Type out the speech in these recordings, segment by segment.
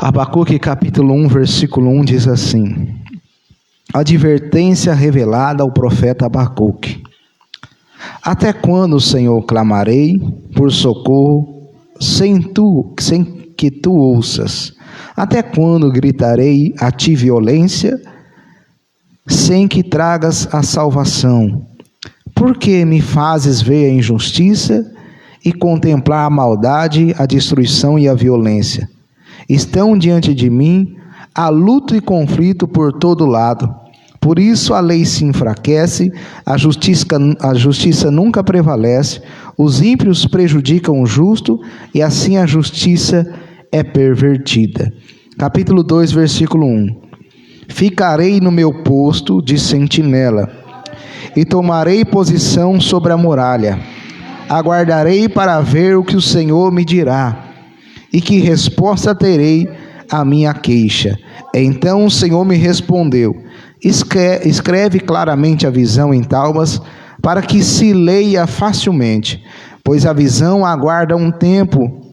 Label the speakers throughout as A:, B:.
A: Abacuque capítulo 1, versículo 1 diz assim: advertência revelada ao profeta Abacuque. Até quando, Senhor, clamarei por socorro sem que tu ouças? Até quando gritarei a ti violência sem que tragas a salvação? Por que me fazes ver a injustiça e contemplar a maldade, a destruição e a violência? Estão diante de mim a luta e conflito por todo lado. Por isso a lei se enfraquece, a justiça nunca prevalece, os ímpios prejudicam o justo e assim a justiça é pervertida. Capítulo 2, versículo 1. Ficarei no meu posto de sentinela e tomarei posição sobre a muralha. Aguardarei para ver o que o Senhor me dirá e que resposta terei à minha queixa. Então o Senhor me respondeu: escreve claramente a visão em tábuas, para que se leia facilmente, pois a visão aguarda um tempo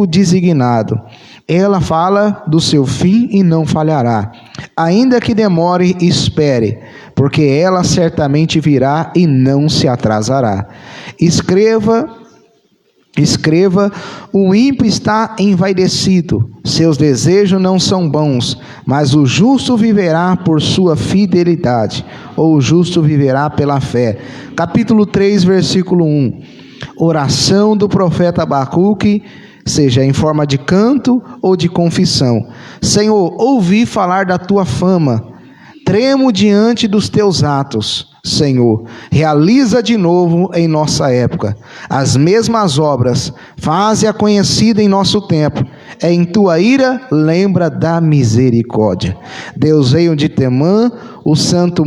A: designado. Ela fala do seu fim e não falhará. Ainda que demore, espere, porque ela certamente virá e não se atrasará. Escreva, o ímpio está envaidecido, seus desejos não são bons, mas o justo viverá por sua fidelidade, ou o justo viverá pela fé. Capítulo 3, versículo 1. Oração do profeta Abacuque, seja em forma de canto ou de confissão. Senhor, ouvi falar da tua fama, tremo diante dos teus atos. Senhor, realiza de novo em nossa época as mesmas obras, faze-a conhecida em nosso tempo. Em tua ira, lembra da misericórdia. Deus veio de Temã, o santo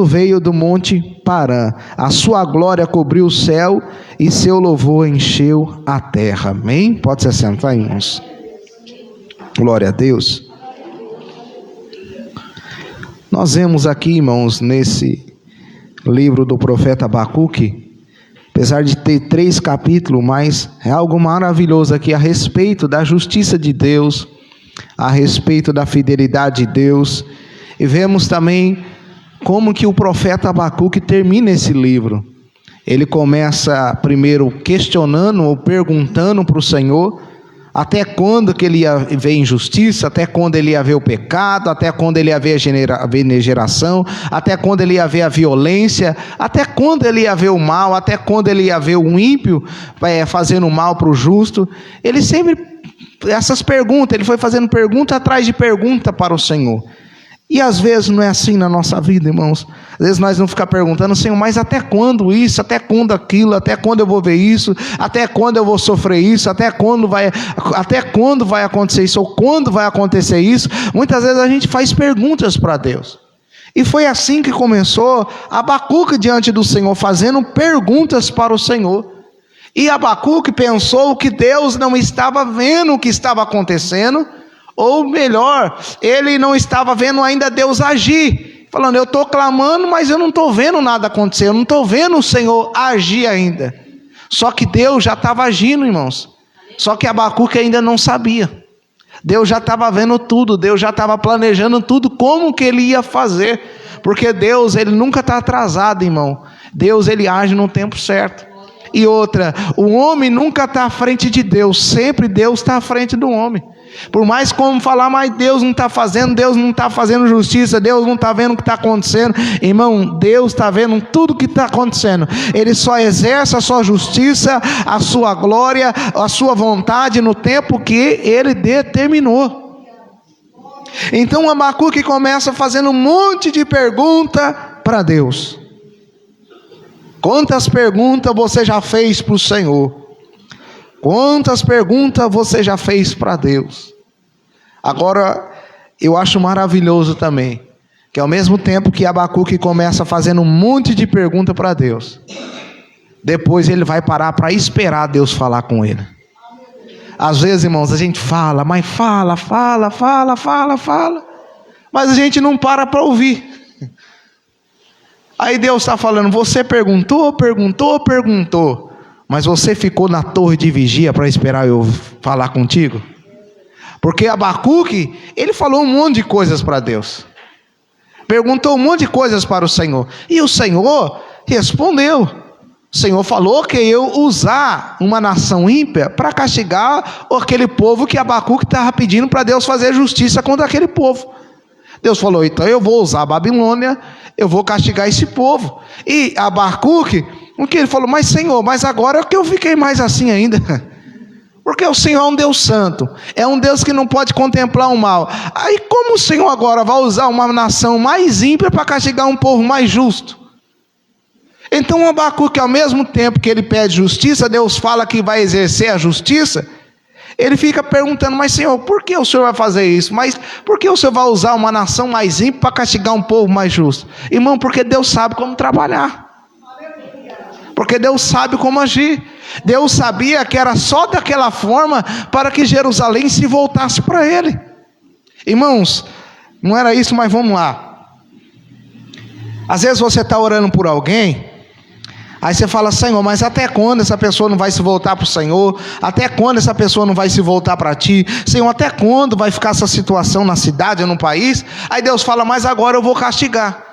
A: veio do monte Parã. A sua glória cobriu o céu e seu louvor encheu a terra. Amém? Pode se assentar, irmãos. Glória a Deus. Nós vemos aqui, irmãos, nesse livro do profeta Abacuque, apesar de ter 3 capítulos, mas é algo maravilhoso aqui a respeito da justiça de Deus, a respeito da fidelidade de Deus. E vemos também como que o profeta Abacuque termina esse livro. Ele começa primeiro questionando ou perguntando para o Senhor até quando que ele ia ver injustiça, até quando ele ia ver o pecado, até quando ele ia ver a geração, até quando ele ia ver a violência, até quando ele ia ver o mal, até quando ele ia ver o ímpio fazendo mal para o justo. Ele sempre, essas perguntas, ele foi fazendo pergunta atrás de pergunta para o Senhor. E às vezes não é assim na nossa vida, irmãos. Às vezes nós vamos ficar perguntando: Senhor, mas até quando isso? Até quando aquilo? Até quando eu vou ver isso? Até quando eu vou sofrer isso? Até quando vai acontecer isso? Ou quando vai acontecer isso? Muitas vezes a gente faz perguntas para Deus. E foi assim que começou Abacuque diante do Senhor, fazendo perguntas para o Senhor. E Abacuque pensou que Deus não estava vendo o que estava acontecendo, ou melhor, ele não estava vendo ainda Deus agir, falando: eu estou clamando, mas eu não estou vendo nada acontecer, eu não estou vendo o Senhor agir ainda. Só que Deus já estava agindo, irmãos, só que Abacuque ainda não sabia. Deus já estava vendo tudo, Deus já estava planejando tudo, como que ele ia fazer, porque Deus, ele nunca está atrasado, irmão. Deus, ele age no tempo certo. E outra, o homem nunca está à frente de Deus, sempre Deus está à frente do homem. Por mais como falar, mas Deus não está fazendo justiça, Deus não está vendo o que está acontecendo. Irmão, Deus está vendo tudo o que está acontecendo. Ele só exerce a sua justiça, a sua glória, a sua vontade no tempo que Ele determinou. Então Abacuque começa fazendo um monte de pergunta para Deus. Quantas perguntas você já fez para o Senhor? Quantas perguntas você já fez para Deus? Agora, eu acho maravilhoso também, que ao mesmo tempo que Abacuque começa fazendo um monte de perguntas para Deus, depois ele vai parar para esperar Deus falar com ele. Às vezes, irmãos, a gente fala, mas fala, mas a gente não para ouvir. Aí Deus está falando: você perguntou, Mas você ficou na torre de vigia para esperar eu falar contigo? Porque Abacuque, ele falou um monte de coisas para Deus. Perguntou um monte de coisas para o Senhor. E o Senhor respondeu. O Senhor falou que eu usar uma nação ímpia para castigar aquele povo que Abacuque estava pedindo para Deus fazer justiça contra aquele povo. Deus falou, então eu vou usar a Babilônia, eu vou castigar esse povo. E Abacuque, o que ele falou, mas Senhor, mas agora é que eu fiquei mais assim ainda. Porque o Senhor é um Deus santo, é um Deus que não pode contemplar o mal. Aí como o Senhor agora vai usar uma nação mais ímpia para castigar um povo mais justo? Então Abacuque, ao mesmo tempo que ele pede justiça, Deus fala que vai exercer a justiça, ele fica perguntando, mas Senhor, por que o Senhor vai fazer isso? Mas por que o Senhor vai usar uma nação mais ímpia para castigar um povo mais justo? Irmão, porque Deus sabe como trabalhar. Porque Deus sabe como agir. Deus sabia que era só daquela forma para que Jerusalém se voltasse para Ele. Irmãos, não era isso, mas vamos lá. Às vezes você está orando por alguém, aí você fala, Senhor, mas até quando essa pessoa não vai se voltar para o Senhor? Até quando essa pessoa não vai se voltar para Ti? Senhor, até quando vai ficar essa situação na cidade ou no país? Aí Deus fala, mas agora eu vou castigar.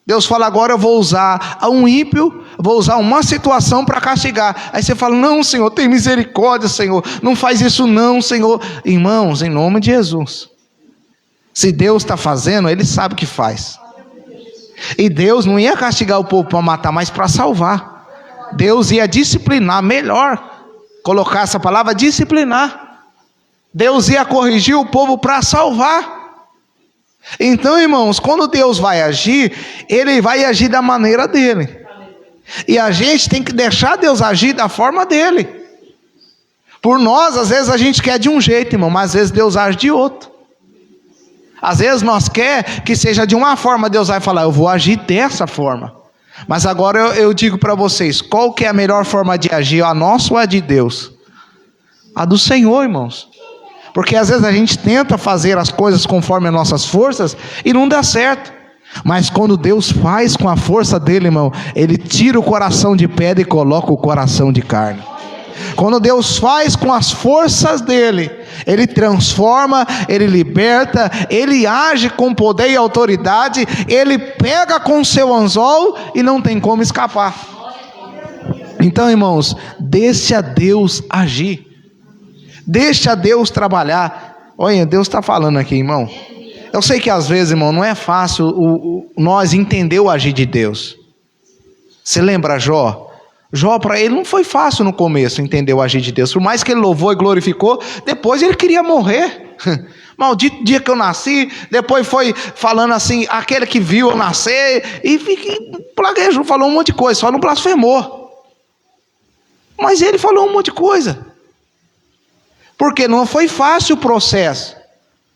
A: Deus fala, agora eu vou usar um ímpio, vou usar uma situação para castigar. Aí você fala, não Senhor, tem misericórdia Senhor, não faz isso não Senhor. Irmãos, em nome de Jesus, se Deus está fazendo, Ele sabe o que faz. E Deus não ia castigar o povo para matar, mas para salvar. Deus ia disciplinar, melhor colocar essa palavra, disciplinar. Deus ia corrigir o povo para salvar. Então, irmãos, quando Deus vai agir, Ele vai agir da maneira dEle. E a gente tem que deixar Deus agir da forma dEle. Por nós, às vezes a gente quer de um jeito, irmão, mas às vezes Deus age de outro. Às vezes nós quer que seja de uma forma, Deus vai falar, eu vou agir dessa forma. Mas agora eu digo para vocês, qual que é a melhor forma de agir, a nossa ou a de Deus? A do Senhor, irmãos. Porque às vezes a gente tenta fazer as coisas conforme as nossas forças e não dá certo. Mas quando Deus faz com a força dele, irmão, Ele tira o coração de pedra e coloca o coração de carne. Quando Deus faz com as forças dele, Ele transforma, Ele liberta, Ele age com poder e autoridade, Ele pega com seu anzol e não tem como escapar. Então, irmãos, deixe a Deus agir. Deixa Deus trabalhar. Olha, Deus está falando aqui, irmão. Eu sei que às vezes, irmão, não é fácil nós entender o agir de Deus. Você lembra Jó? Jó, para ele não foi fácil no começo entender o agir de Deus. Por mais que ele louvou e glorificou, depois ele queria morrer. Maldito dia que eu nasci. Depois foi falando assim, aquele que viu eu nascer. E plaguejou, falou um monte de coisa, só não blasfemou. Mas ele falou um monte de coisa. Porque não foi fácil o processo.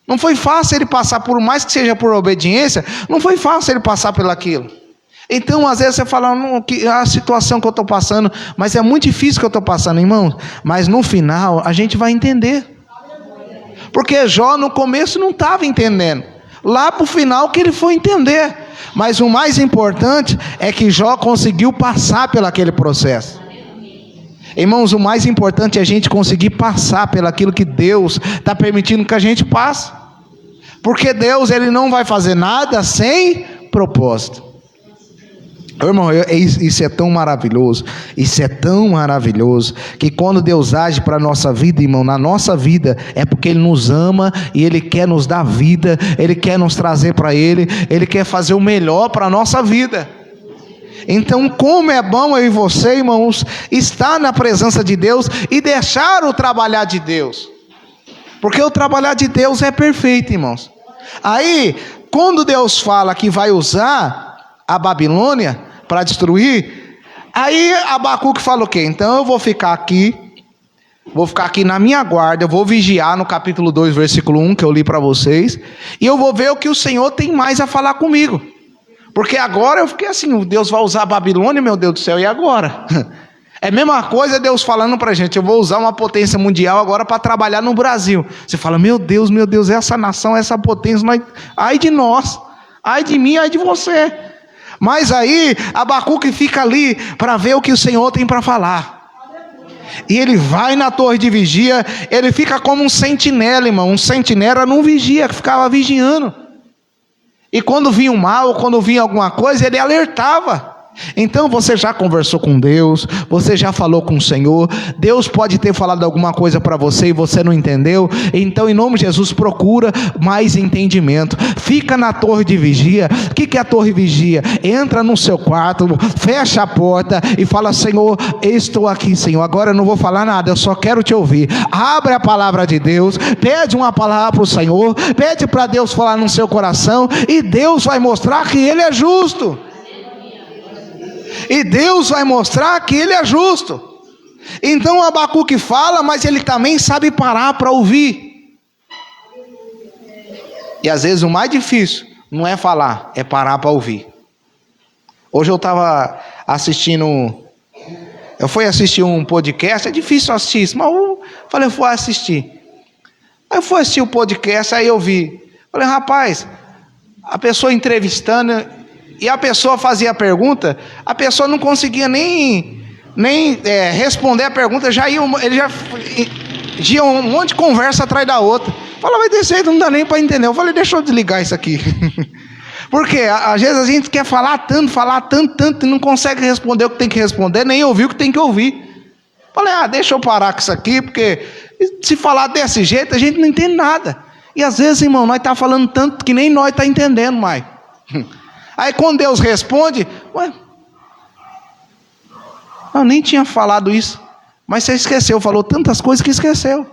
A: Não foi fácil ele passar, por mais que seja por obediência, não foi fácil ele passar por aquilo. Então, às vezes você fala, não, que a situação que eu estou passando, mas é muito difícil que eu estou passando, irmão. Mas no final, a gente vai entender. Porque Jó no começo não estava entendendo. Lá para o final que ele foi entender. Mas o mais importante é que Jó conseguiu passar pelo aquele processo. Irmãos, o mais importante é a gente conseguir passar pelo aquilo que Deus está permitindo que a gente passe. Porque Deus, Ele não vai fazer nada sem propósito. Irmão, isso é tão maravilhoso. Isso é tão maravilhoso. Que quando Deus age para a nossa vida, irmão, na nossa vida, é porque Ele nos ama e Ele quer nos dar vida. Ele quer nos trazer para Ele. Ele quer fazer o melhor para a nossa vida. Então, como é bom eu e você, irmãos, estar na presença de Deus e deixar o trabalhar de Deus. Porque o trabalhar de Deus é perfeito, irmãos. Aí, quando Deus fala que vai usar a Babilônia para destruir, aí Abacuque fala o quê? Então eu vou ficar aqui na minha guarda, eu vou vigiar no capítulo 2, versículo 1, que eu li para vocês, e eu vou ver o que o Senhor tem mais a falar comigo. Porque agora eu fiquei assim, Deus vai usar a Babilônia, meu Deus do céu, e agora? É a mesma coisa Deus falando para a gente, eu vou usar uma potência mundial agora para trabalhar no Brasil. Você fala, meu Deus, essa nação, essa potência, ai de nós, ai de mim, ai de você. Mas aí Abacuque fica ali para ver o que o Senhor tem para falar. E ele vai na torre de vigia, ele fica como um sentinela, irmão. Um sentinela não vigia, ficava vigiando. E quando vinha o mal, quando vinha alguma coisa, ele alertava. Então você já conversou com Deus, você já falou com o Senhor, Deus pode ter falado alguma coisa para você e você não entendeu. Então, em nome de Jesus, procura mais entendimento. Fica na torre de vigia. O que é a torre de vigia? Entra no seu quarto, fecha a porta e fala: Senhor, estou aqui, Senhor, agora eu não vou falar nada, eu só quero te ouvir. Abre a palavra de Deus, pede uma palavra para o Senhor, pede para Deus falar no seu coração, e Deus vai mostrar que Ele é justo. E Deus vai mostrar que Ele é justo. Então Abacuque fala, mas ele também sabe parar para ouvir. E às vezes o mais difícil não é falar, é parar para ouvir. Hoje eu estava assistindo, eu fui assistir um podcast, é difícil assistir isso, mas eu falei, eu vou assistir. Aí eu fui assistir o podcast, aí eu vi. Falei, rapaz, a pessoa entrevistando, e a pessoa fazia a pergunta, a pessoa não conseguia nem responder a pergunta, ele já ia um monte de conversa atrás da outra. Fala, vai desse jeito, não dá nem para entender. Eu falei, deixa eu desligar isso aqui. Porque às vezes a gente quer falar tanto, e não consegue responder o que tem que responder, nem ouvir o que tem que ouvir. Falei, deixa eu parar com isso aqui, porque se falar desse jeito, a gente não entende nada. E às vezes, irmão, nós estamos falando tanto que nem nós estamos entendendo mais. Aí quando Deus responde, eu nem tinha falado isso, mas você esqueceu, falou tantas coisas que esqueceu.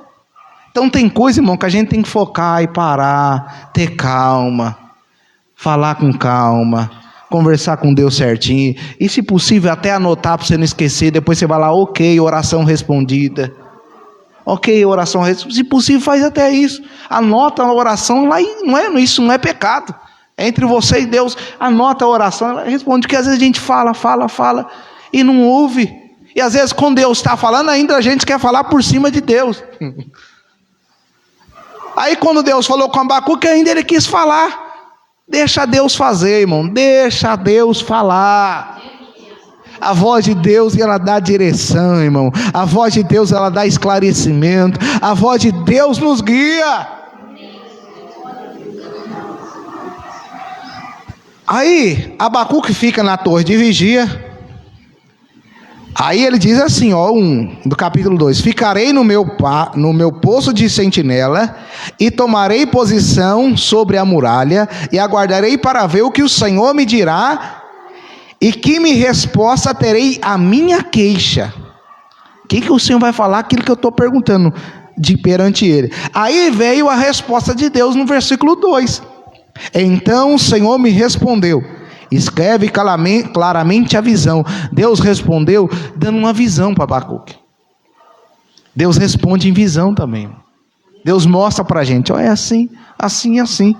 A: Então tem coisa, irmão, que a gente tem que focar e parar, ter calma, falar com calma, conversar com Deus certinho, e se possível até anotar para você não esquecer. Depois você vai lá, ok, oração respondida. Ok, oração respondida. Se possível faz até isso, anota a oração lá, e isso não é pecado. Entre você e Deus, anota a oração, ela responde, que às vezes a gente fala, e não ouve. E às vezes quando Deus está falando, ainda a gente quer falar por cima de Deus. Aí quando Deus falou com Abacuque, ainda ele quis falar. Deixa Deus fazer, irmão, deixa Deus falar. A voz de Deus, ela dá direção, irmão. A voz de Deus, ela dá esclarecimento. A voz de Deus nos guia. Aí Abacuque fica na torre de vigia. Aí ele diz assim, do capítulo 2: ficarei no meu posto de sentinela, e tomarei posição sobre a muralha, e aguardarei para ver o que o Senhor me dirá, e que me resposta terei a minha queixa. O que o Senhor vai falar? Aquilo que eu estou perguntando perante ele. Aí veio a resposta de Deus no versículo 2. Então o Senhor me respondeu: escreve claramente a visão. Deus respondeu dando uma visão para Abacuque. Deus responde em visão também. Deus mostra para a gente, é assim, assim, assim.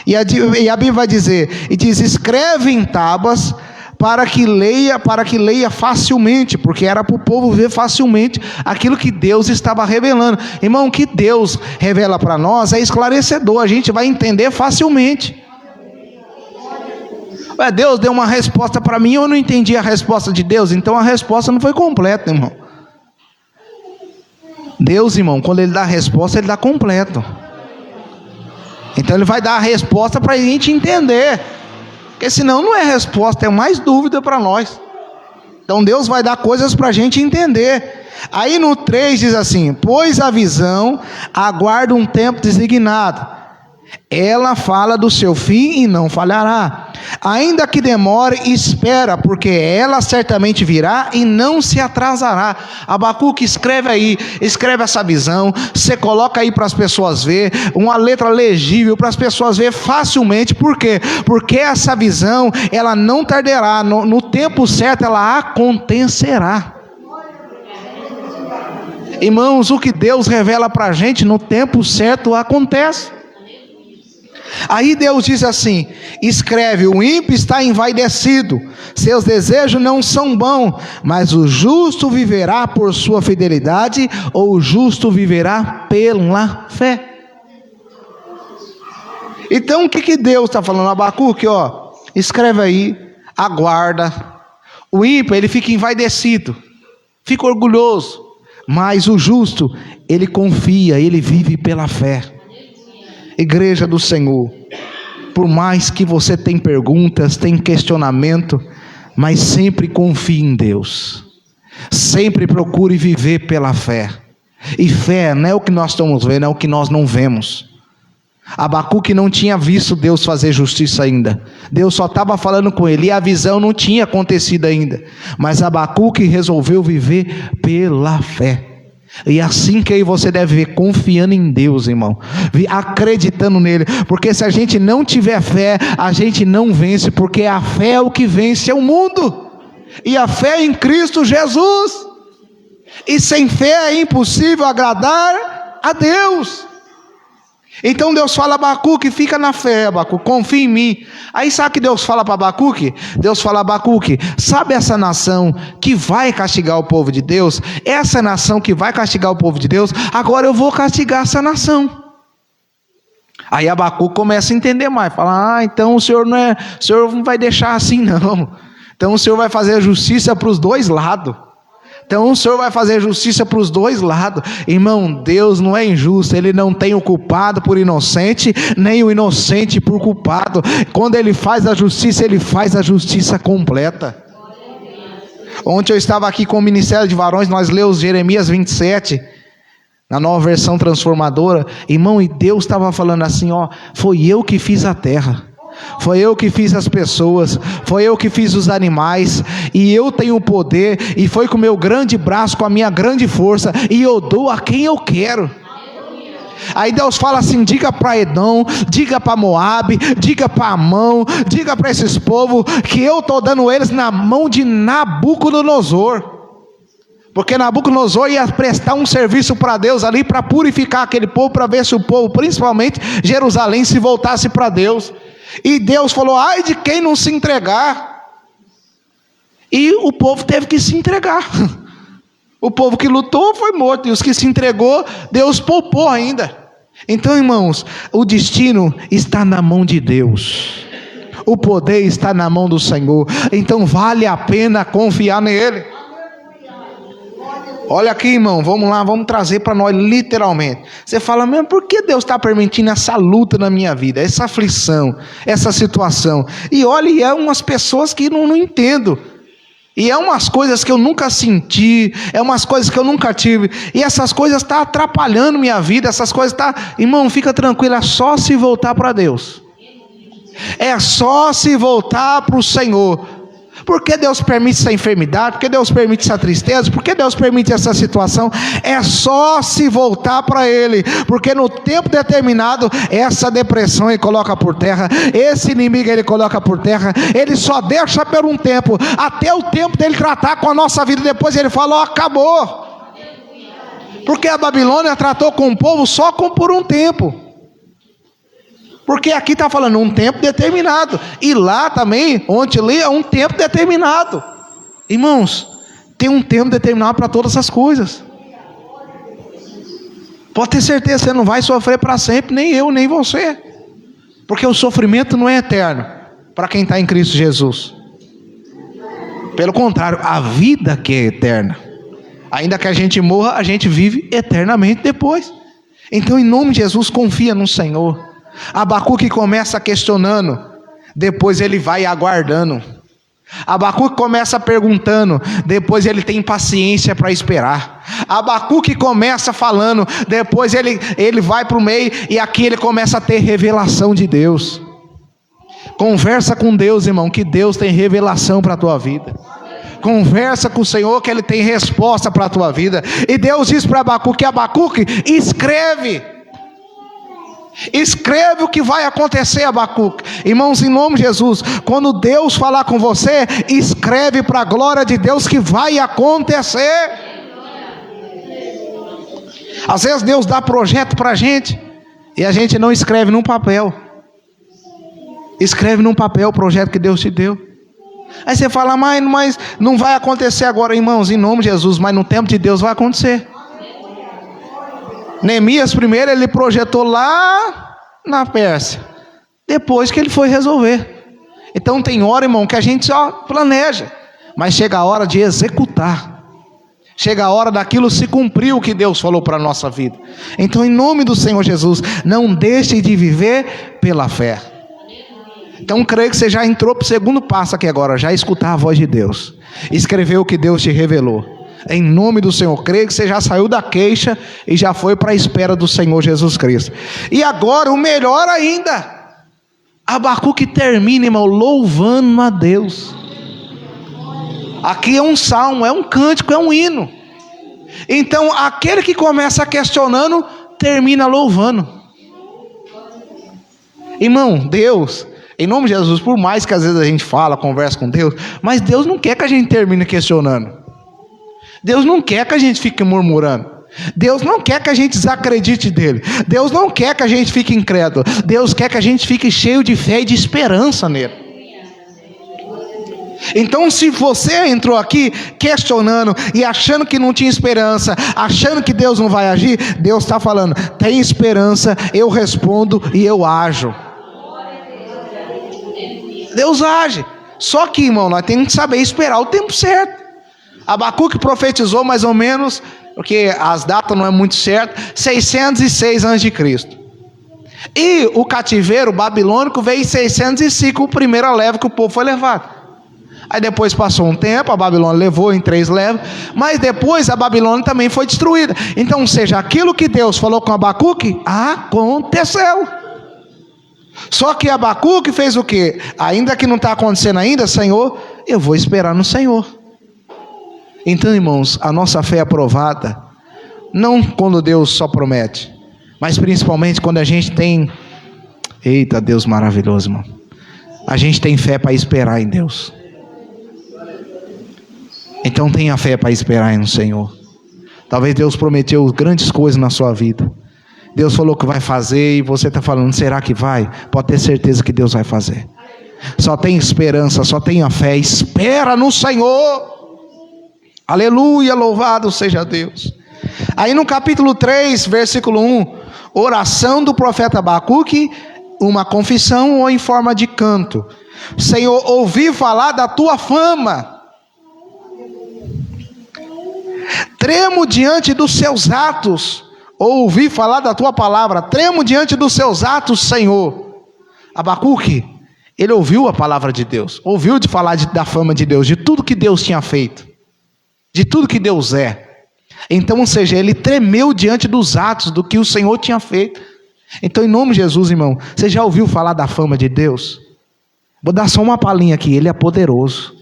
A: E a Bíblia vai dizer, e diz: escreve em tábuas para que leia facilmente, porque era para o povo ver facilmente aquilo que Deus estava revelando. Irmão, o que Deus revela para nós é esclarecedor, a gente vai entender facilmente. Deus deu uma resposta para mim, eu não entendi a resposta de Deus, então a resposta não foi completa, irmão. Deus, irmão, quando Ele dá a resposta, Ele dá completo. Então Ele vai dar a resposta para a gente entender, porque senão não é resposta, é mais dúvida para nós. Então Deus vai dar coisas para a gente entender. Aí no 3 diz assim: pois a visão aguarda um tempo designado, ela fala do seu fim e não falhará. Ainda que demore, espera, porque ela certamente virá e não se atrasará. Abacuque, escreve essa visão, você coloca aí para as pessoas ver, uma letra legível para as pessoas ver facilmente. Por quê? Porque essa visão, ela não tardará, no tempo certo ela acontecerá. Irmãos, o que Deus revela para a gente, no tempo certo acontece. Aí Deus diz assim: escreve, o ímpio está envaidecido, seus desejos não são bons, mas o justo viverá por sua fidelidade, ou o justo viverá pela fé. Então o que Deus está falando? Abacuque, escreve aí, aguarda. O ímpio, ele fica envaidecido, fica orgulhoso, Mas o justo, ele confia, ele vive pela fé. Igreja do Senhor, por mais que você tenha perguntas, tenha questionamento, mas sempre confie em Deus. Sempre procure viver pela fé. E fé não é o que nós estamos vendo, é o que nós não vemos. Abacuque não tinha visto Deus fazer justiça ainda. Deus só estava falando com ele e a visão não tinha acontecido ainda. Mas Abacuque resolveu viver pela fé. E assim que aí você deve viver, confiando em Deus, irmão, acreditando nele, porque se a gente não tiver fé, a gente não vence, porque a fé é o que vence o mundo, e a fé em Cristo Jesus, e sem fé é impossível agradar a Deus. Então Deus fala: Abacuque, fica na fé, Abacuque, confia em mim. Aí sabe o que Deus fala para Abacuque? Deus fala: Abacuque, sabe essa nação que vai castigar o povo de Deus? Essa nação que vai castigar o povo de Deus, agora eu vou castigar essa nação. Aí Abacuque começa a entender mais, fala: então o Senhor não vai deixar assim não. Então o Senhor vai fazer justiça para os dois lados. Então o Senhor vai fazer justiça para os dois lados. Irmão, Deus não é injusto. Ele não tem o culpado por inocente, nem o inocente por culpado. Quando Ele faz a justiça, Ele faz a justiça completa. Ontem eu estava aqui com o Ministério de Varões, nós lemos Jeremias 27, na nova versão transformadora. Irmão, e Deus estava falando assim, foi eu que fiz a terra. Foi eu que fiz as pessoas, foi eu que fiz os animais, e eu tenho o poder, e foi com o meu grande braço, com a minha grande força, e eu dou a quem eu quero. Aí Deus fala assim: diga para Edom, diga para Moabe, diga para Amon, diga para esses povos, que eu estou dando eles na mão de Nabucodonosor. Porque Nabucodonosor ia prestar um serviço para Deus ali, para purificar aquele povo, para ver se o povo, principalmente Jerusalém, se voltasse para Deus. E Deus falou: ai de quem não se entregar. E o povo teve que se entregar. O povo que lutou foi morto, e os que se entregou, Deus poupou ainda. Então, irmãos, o destino está na mão de Deus. O poder está na mão do Senhor. Então vale a pena confiar nele. Olha aqui, irmão, vamos lá, vamos trazer para nós literalmente. Você fala: mesmo, por que Deus está permitindo essa luta na minha vida, essa aflição, essa situação? E olha, é umas pessoas que não entendo. E é umas coisas que eu nunca senti, é umas coisas que eu nunca tive. E essas coisas estão atrapalhando minha vida, essas coisas estão... Irmão, fica tranquilo, é só se voltar para Deus. É só se voltar para o Senhor. Por que Deus permite essa enfermidade? Por que Deus permite essa tristeza? Por que Deus permite essa situação? É só se voltar para Ele, porque no tempo determinado, essa depressão Ele coloca por terra, esse inimigo Ele coloca por terra. Ele só deixa por um tempo, até o tempo dele tratar com a nossa vida. Depois Ele fala: acabou. Porque a Babilônia tratou com o povo só por um tempo. Porque aqui está falando um tempo determinado. E lá também, onde lê, é um tempo determinado. Irmãos, tem um tempo determinado para todas as coisas. Pode ter certeza, você não vai sofrer para sempre, nem eu, nem você. Porque o sofrimento não é eterno para quem está em Cristo Jesus. Pelo contrário, a vida que é eterna. Ainda que a gente morra, a gente vive eternamente depois. Então, em nome de Jesus, confia no Senhor. Abacuque começa questionando, depois ele vai aguardando. Abacuque começa perguntando, depois ele tem paciência para esperar. Abacuque começa falando, depois ele vai para o meio, e aqui ele começa a ter revelação de Deus. Conversa com Deus, irmão, que Deus tem revelação para a tua vida. Conversa com o Senhor, que Ele tem resposta para a tua vida. E Deus diz para Abacuque: Abacuque, escreve o que vai acontecer, Abacuque. Irmãos, em nome de Jesus, quando Deus falar com você, escreve para a glória de Deus que vai acontecer. Às vezes Deus dá projeto para a gente, e a gente não escreve num papel. Escreve num papel o projeto que Deus te deu. Aí você fala: mas não vai acontecer agora. Irmãos, em nome de Jesus, mas no tempo de Deus vai acontecer. Neemias primeiro ele projetou lá na Pérsia, depois que ele foi resolver. Então tem hora, irmão, que a gente só planeja, mas chega a hora de executar. Chega a hora daquilo se cumprir o que Deus falou para a nossa vida. Então, em nome do Senhor Jesus, não deixe de viver pela fé. Então, creio que você já entrou para o segundo passo aqui agora, já escutar a voz de Deus, escrever o que Deus te revelou. Em nome do Senhor, creio que você já saiu da queixa e já foi para a espera do Senhor Jesus Cristo. E agora, o melhor ainda, Abacuque termina, irmão, louvando a Deus. Aqui é um salmo, é um cântico, é um hino. Então, aquele que começa questionando, termina louvando. Irmão, Deus, em nome de Jesus, por mais que às vezes a gente fala, conversa com Deus, mas Deus não quer que a gente termine questionando. Deus não quer que a gente fique murmurando. Deus não quer que a gente desacredite dele. Deus não quer que a gente fique incrédulo. Deus quer que a gente fique cheio de fé e de esperança nele. Então, se você entrou aqui questionando e achando que não tinha esperança, achando que Deus não vai agir, Deus está falando: tem esperança, eu respondo e eu ajo. Deus age. Só que, irmão, nós temos que saber esperar o tempo certo. Abacuque profetizou mais ou menos, porque as datas não é muito certo, 606 a.C. E o cativeiro babilônico veio em 605, a primeira leva que o povo foi levado. Aí depois passou um tempo, a Babilônia levou em 3 levas, mas depois a Babilônia também foi destruída. Então, ou seja, aquilo que Deus falou com Abacuque, aconteceu. Só que Abacuque fez o quê? Ainda que não está acontecendo ainda, Senhor, eu vou esperar no Senhor. Então, irmãos, a nossa fé é aprovada, não quando Deus só promete, mas principalmente quando a gente tem, eita Deus maravilhoso, irmão, a gente tem fé para esperar em Deus. Então tenha fé para esperar no Senhor. Talvez Deus prometeu grandes coisas na sua vida. Deus falou que vai fazer e você está falando, será que vai? Pode ter certeza que Deus vai fazer. Só tem esperança, só tenha fé, espera no Senhor. Aleluia, louvado seja Deus. Aí no capítulo 3, versículo 1, oração do profeta Abacuque, uma confissão ou em forma de canto. Senhor, ouvi falar da tua fama. Tremo diante dos seus atos. Ouvi falar da tua palavra. Tremo diante dos seus atos, Senhor. Abacuque, ele ouviu a palavra de Deus. Ouviu de falar da fama de Deus, de tudo que Deus tinha feito, de tudo que Deus é. Então, ou seja, ele tremeu diante dos atos do que o Senhor tinha feito. Então, em nome de Jesus, irmão, você já ouviu falar da fama de Deus? Vou dar só uma palhinha aqui. Ele é poderoso.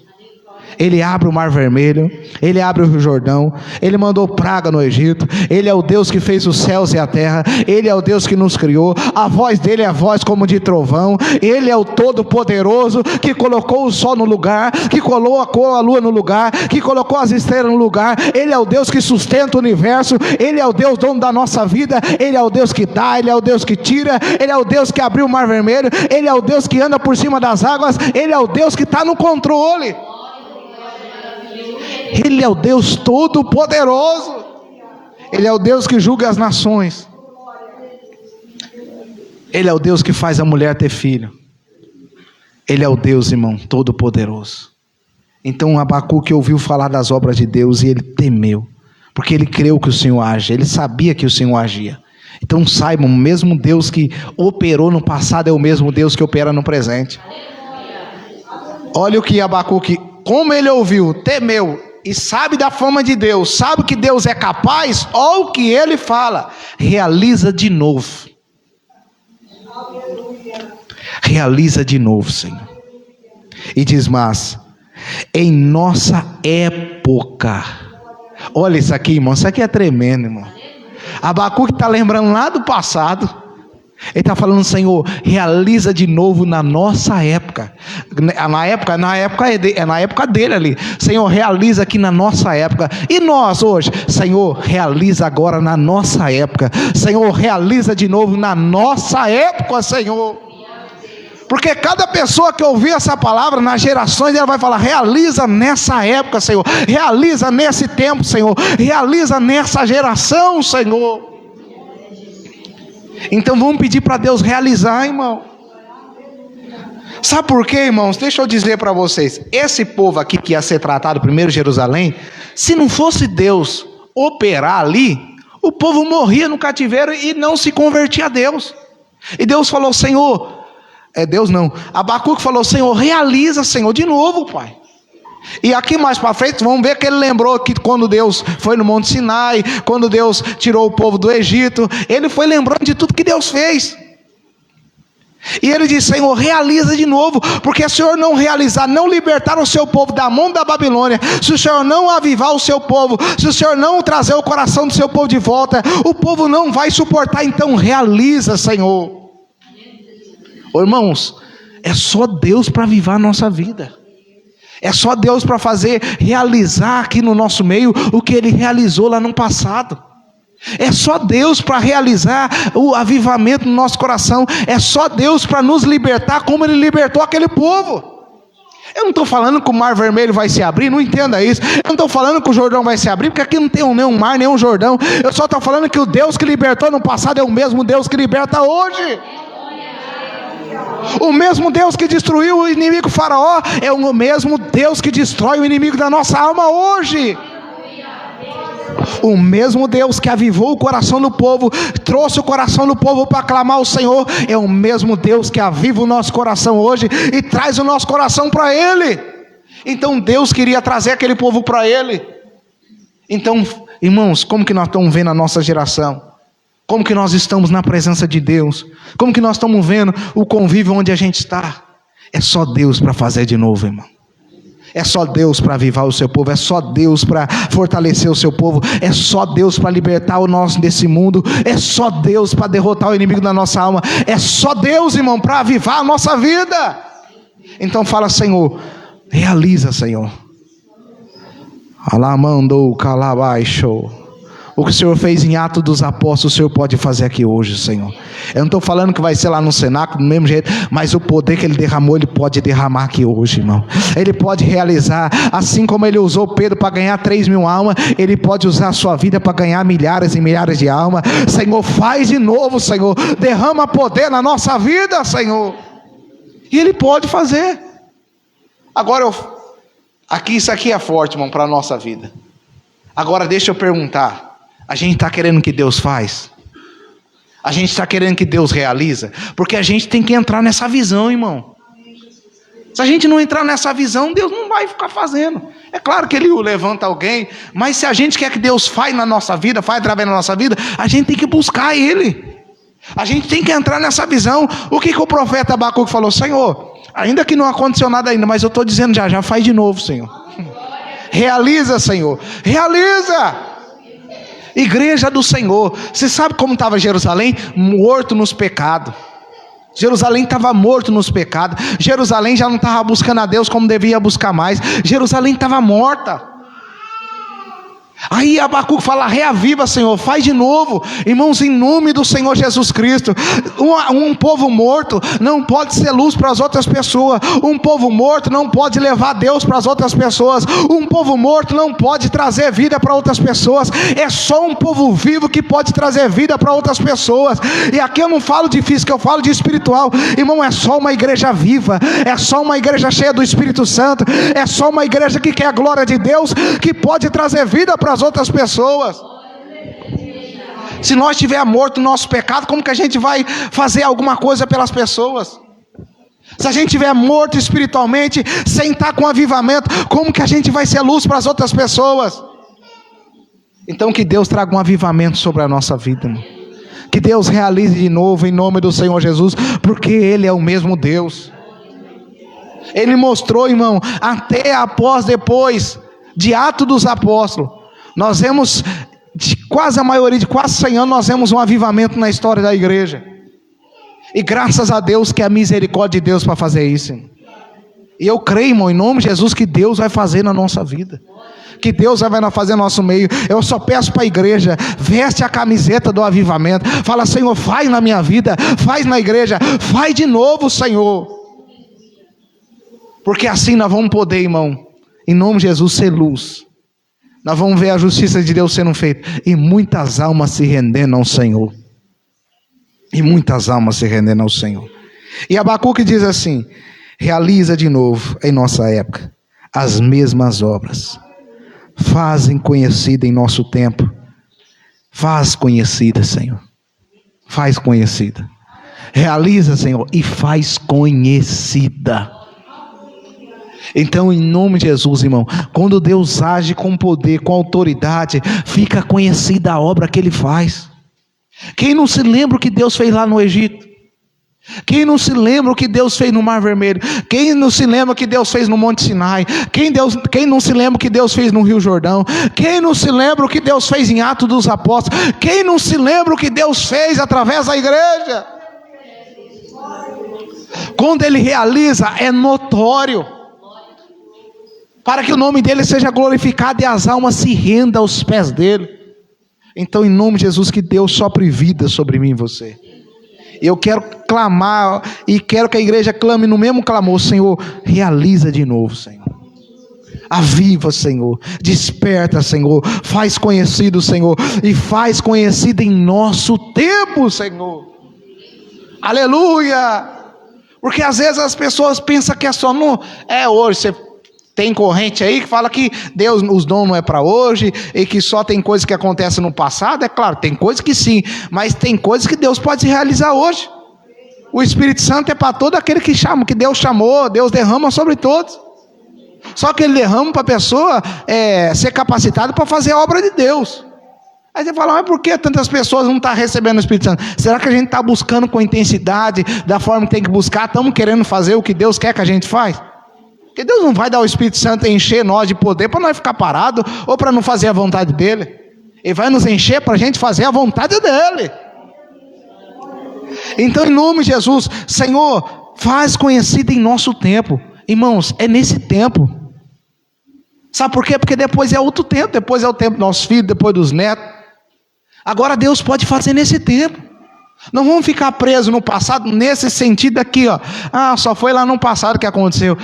A: Ele abre o Mar Vermelho, Ele abre o Rio Jordão, Ele mandou praga no Egito, Ele é o Deus que fez os céus e a terra, Ele é o Deus que nos criou, a voz dEle é voz como de trovão, Ele é o Todo-Poderoso, que colocou o sol no lugar, que colocou a lua no lugar, que colocou as estrelas no lugar, Ele é o Deus que sustenta o universo, Ele é o Deus dono da nossa vida, Ele é o Deus que dá, Ele é o Deus que tira, Ele é o Deus que abriu o Mar Vermelho, Ele é o Deus que anda por cima das águas, Ele é o Deus que está no controle. Ele é o Deus Todo-Poderoso. Ele é o Deus que julga as nações. Ele é o Deus que faz a mulher ter filho. Ele é o Deus, irmão, Todo-Poderoso. Então Abacuque ouviu falar das obras de Deus e ele temeu, porque ele creu que o Senhor age. Ele sabia que o Senhor agia. Então saibam, o mesmo Deus que operou no passado é o mesmo Deus que opera no presente. Olha o que Abacuque, como ele ouviu, temeu e sabe da fama de Deus, sabe que Deus é capaz, olha o que ele fala: realiza de novo. Realiza de novo, Senhor. E diz mais: em nossa época. Olha isso aqui, irmão, isso aqui é tremendo, irmão. Abacuque está lembrando lá do passado. Ele está falando, Senhor, realiza de novo na nossa época. Na época dele ali. Senhor, realiza aqui na nossa época. E nós hoje, Senhor, realiza agora na nossa época. Senhor, realiza de novo na nossa época, Senhor. Porque cada pessoa que ouvir essa palavra, nas gerações, ela vai falar: realiza nessa época, Senhor. Realiza nesse tempo, Senhor. Realiza nessa geração, Senhor. Então vamos pedir para Deus realizar, irmão. Sabe por quê, irmãos? Deixa eu dizer para vocês. Esse povo aqui que ia ser tratado primeiro em Jerusalém, se não fosse Deus operar ali, o povo morria no cativeiro e não se convertia a Deus. E Deus falou, Senhor, Deus não, Abacuque falou, Senhor, realiza, Senhor, de novo, Pai. E aqui mais para frente, vamos ver que ele lembrou que quando Deus foi no Monte Sinai, quando Deus tirou o povo do Egito, ele foi lembrando de tudo que Deus fez. E ele diz, Senhor, realiza de novo, porque se o Senhor não realizar, não libertar o seu povo da mão da Babilônia, se o Senhor não avivar o seu povo, se o Senhor não trazer o coração do seu povo de volta, o povo não vai suportar. Então realiza, Senhor. Ô, irmãos, é só Deus para avivar a nossa vida. É só Deus para fazer, realizar aqui no nosso meio o que Ele realizou lá no passado. É só Deus para realizar o avivamento no nosso coração. É só Deus para nos libertar como Ele libertou aquele povo. Eu não estou falando que o mar vermelho vai se abrir, não entenda isso. Eu não estou falando que o Jordão vai se abrir, porque aqui não tem nenhum mar, nenhum Jordão. Eu só estou falando que o Deus que libertou no passado é o mesmo Deus que liberta hoje. O mesmo Deus que destruiu o inimigo Faraó é o mesmo Deus que destrói o inimigo da nossa alma hoje. O mesmo Deus que avivou o coração do povo, trouxe o coração do povo para clamar ao Senhor, é o mesmo Deus que aviva o nosso coração hoje e traz o nosso coração para Ele. Então Deus queria trazer aquele povo para Ele. Então, irmãos, como que nós estamos vendo a nossa geração? Como que nós estamos na presença de Deus? Como que nós estamos vendo o convívio onde a gente está? É só Deus para fazer de novo, irmão. É só Deus para avivar o seu povo. É só Deus para fortalecer o seu povo. É só Deus para libertar o nosso desse mundo. É só Deus para derrotar o inimigo da nossa alma. É só Deus, irmão, para avivar a nossa vida. Então fala, Senhor, realiza, Senhor. Alamandou calabaixo. O que o Senhor fez em Atos dos Apóstolos, o Senhor pode fazer aqui hoje, Senhor. Eu não estou falando que vai ser lá no cenáculo, do mesmo jeito, mas o poder que Ele derramou, Ele pode derramar aqui hoje, irmão. Ele pode realizar, assim como Ele usou Pedro para ganhar 3.000 almas, Ele pode usar a sua vida para ganhar milhares e milhares de almas. Senhor, faz de novo, Senhor. Derrama poder na nossa vida, Senhor. E Ele pode fazer. Agora, isso aqui é forte, irmão, para a nossa vida. Agora deixa eu perguntar. A gente está querendo que Deus faz? A gente está querendo que Deus realiza? Porque a gente tem que entrar nessa visão, irmão. Se a gente não entrar nessa visão, Deus não vai ficar fazendo. É claro que Ele levanta alguém, mas se a gente quer que Deus faz na nossa vida, faz através da nossa vida, a gente tem que buscar Ele. A gente tem que entrar nessa visão. O que o profeta Abacuque falou? Senhor, ainda que não aconteceu nada ainda, mas eu estou dizendo já faz de novo, Senhor. Realiza, Senhor. Realiza. Igreja do Senhor. Você sabe como estava Jerusalém? Morto nos pecados. Jerusalém estava morto nos pecados. Jerusalém já não estava buscando a Deus como devia buscar mais. Jerusalém estava morta. Aí Abacuque fala, reaviva, Senhor, faz de novo. Irmãos, em nome do Senhor Jesus Cristo. Um povo morto não pode ser luz para as outras pessoas. Um povo morto não pode levar Deus para as outras pessoas. Um povo morto não pode trazer vida para outras pessoas. É só um povo vivo que pode trazer vida para outras pessoas. E aqui eu não falo de física, eu falo de espiritual. Irmão, é só uma igreja viva. É só uma igreja cheia do Espírito Santo. É só uma igreja que quer a glória de Deus, que pode trazer vida para as outras pessoas. Se nós estiver morto no nosso pecado, como que a gente vai fazer alguma coisa pelas pessoas? Se a gente estiver morto espiritualmente, sem estar com avivamento, como que a gente vai ser luz para as outras pessoas? Então que Deus traga um avivamento sobre a nossa vida, irmão. Que Deus realize de novo em nome do Senhor Jesus, porque Ele é o mesmo Deus. Ele mostrou, irmão, até depois de Atos dos Apóstolos, nós vemos, quase 100 anos, nós vemos um avivamento na história da igreja. E graças a Deus que é a misericórdia de Deus para fazer isso. E eu creio, irmão, em nome de Jesus, que Deus vai fazer na nossa vida. Que Deus vai fazer no nosso meio. Eu só peço para a igreja, veste a camiseta do avivamento. Fala, Senhor, faz na minha vida, faz na igreja, faz de novo, Senhor. Porque assim nós vamos poder, irmão, em nome de Jesus, ser luz. Nós vamos ver a justiça de Deus sendo feita. E muitas almas se rendendo ao Senhor. E muitas almas se rendendo ao Senhor. E Abacuque diz assim: realiza de novo em nossa época as mesmas obras. Fazem conhecida em nosso tempo. Faz conhecida, Senhor. Faz conhecida. Realiza, Senhor, e faz conhecida. Então, em nome de Jesus, irmão, quando Deus age com poder, com autoridade, fica conhecida a obra que Ele faz. Quem não se lembra o que Deus fez lá no Egito? Quem não se lembra o que Deus fez no Mar Vermelho? Quem não se lembra o que Deus fez no Monte Sinai? Quem não se lembra o que Deus fez no Rio Jordão? Quem não se lembra o que Deus fez em Atos dos Apóstolos? Quem não se lembra o que Deus fez através da igreja? Quando Ele realiza, é notório, para que o nome dEle seja glorificado e as almas se rendam aos pés dEle. Então, em nome de Jesus, que Deus sopre vida sobre mim e você. Eu quero clamar e quero que a igreja clame no mesmo clamor: Senhor, realiza de novo, Senhor. Aviva, Senhor. Desperta, Senhor. Faz conhecido, Senhor. E faz conhecido em nosso tempo, Senhor. Aleluia. Porque às vezes as pessoas pensam que é só no... hoje. Você tem corrente aí que fala que Deus, os dons não é para hoje, e que só tem coisas que acontecem no passado. É claro, tem coisas que sim, mas tem coisas que Deus pode realizar hoje. O Espírito Santo é para todo aquele que chama, que Deus chamou, Deus derrama sobre todos. Só que Ele derrama para a pessoa ser capacitada para fazer a obra de Deus. Aí você fala: mas por que tantas pessoas não estão recebendo o Espírito Santo? Será que a gente está buscando com intensidade, da forma que tem que buscar? Estamos querendo fazer o que Deus quer que a gente faz? Porque Deus não vai dar o Espírito Santo e encher nós de poder para nós ficar parados ou para não fazer a vontade dEle. Ele vai nos encher para a gente fazer a vontade dEle. Então, em nome de Jesus, Senhor, faz conhecido em nosso tempo. Irmãos, é nesse tempo. Sabe por quê? Porque depois é outro tempo. Depois é o tempo dos nossos filhos, depois dos netos. Agora Deus pode fazer nesse tempo. Não vamos ficar presos no passado, nesse sentido aqui, ó. Só foi lá no passado que aconteceu.